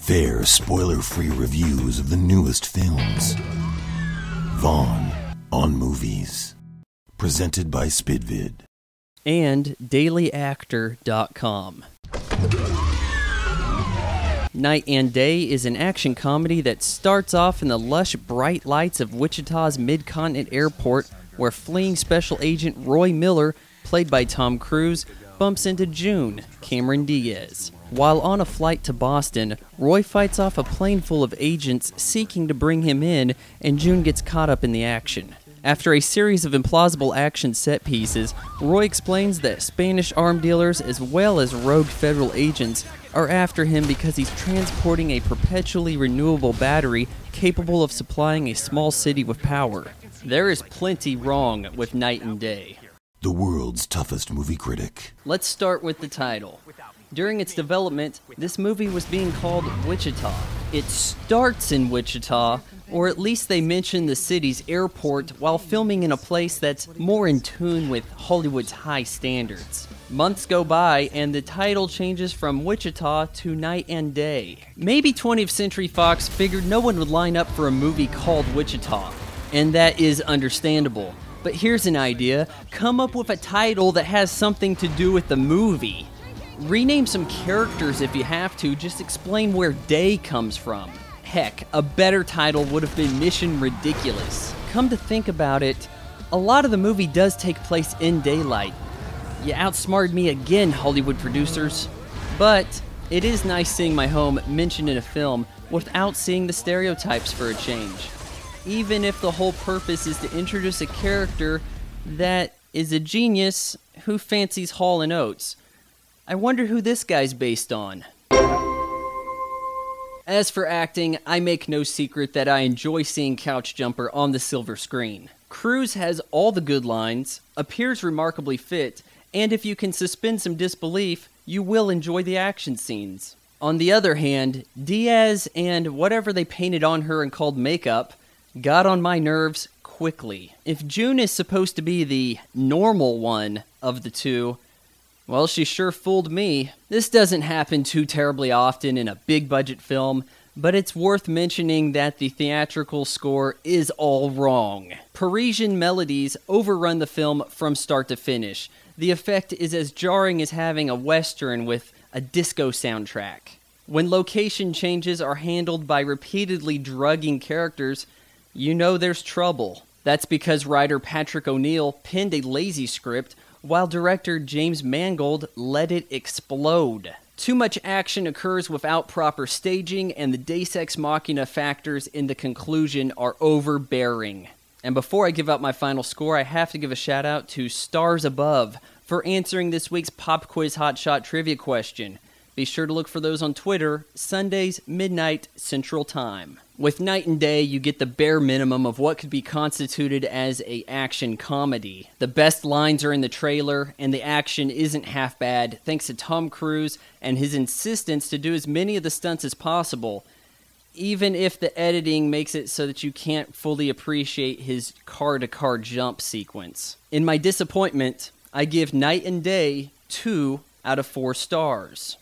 Fair, spoiler-free reviews of the newest films. Vaughn on Movies. Presented by Spidvid. And dailyactor.com. Night and Day is an action comedy that starts off in the lush, bright lights of Wichita's Mid-Continent Airport, where fleeing Special Agent Roy Miller, played by Tom Cruise, bumps into June, Cameron Diaz. While on a flight to Boston, Roy fights off a plane full of agents seeking to bring him in, and June gets caught up in the action. After a series of implausible action set pieces, Roy explains that Spanish arm dealers as well as rogue federal agents are after him because he's transporting a perpetually renewable battery capable of supplying a small city with power. There is plenty wrong with Night and Day. The world's toughest movie critic. Let's start with the title. During its development, this movie was being called Wichita. It starts in Wichita, or at least they mention the city's airport while filming in a place that's more in tune with Hollywood's high standards. Months go by, and the title changes from Wichita to Night and Day. Maybe 20th Century Fox figured no one would line up for a movie called Wichita, and that is understandable. But here's an idea. Come up with a title that has something to do with the movie. Rename some characters if you have to, just explain where day comes from. Heck, a better title would have been Mission Ridiculous. Come to think about it, a lot of the movie does take place in daylight. You outsmarted me again, Hollywood producers. But it is nice seeing my home mentioned in a film without seeing the stereotypes for a change. Even if the whole purpose is to introduce a character that is a genius who fancies Hall & Oates. I wonder who this guy's based on. As for acting, I make no secret that I enjoy seeing Couch Jumper on the silver screen. Cruise has all the good lines, appears remarkably fit, and if you can suspend some disbelief, you will enjoy the action scenes. On the other hand, Diaz and whatever they painted on her and called makeup got on my nerves quickly. If June is supposed to be the normal one of the two, well, she sure fooled me. This doesn't happen too terribly often in a big-budget film, but it's worth mentioning that the theatrical score is all wrong. Parisian melodies overrun the film from start to finish. The effect is as jarring as having a western with a disco soundtrack. When location changes are handled by repeatedly drugging characters, you know there's trouble. That's because writer Patrick O'Neill penned a lazy script while director James Mangold let it explode. Too much action occurs without proper staging, and the Deus Ex Machina factors in the conclusion are overbearing. And before I give out my final score, I have to give a shout out to Stars Above for answering this week's Pop Quiz Hotshot trivia question. Be sure to look for those on Twitter, Sundays, midnight, Central Time. With Night and Day, you get the bare minimum of what could be constituted as an action comedy. The best lines are in the trailer, and the action isn't half bad, thanks to Tom Cruise and his insistence to do as many of the stunts as possible, even if the editing makes it so that you can't fully appreciate his car-to-car jump sequence. In my disappointment, I give Night and Day 2 out of 4 stars.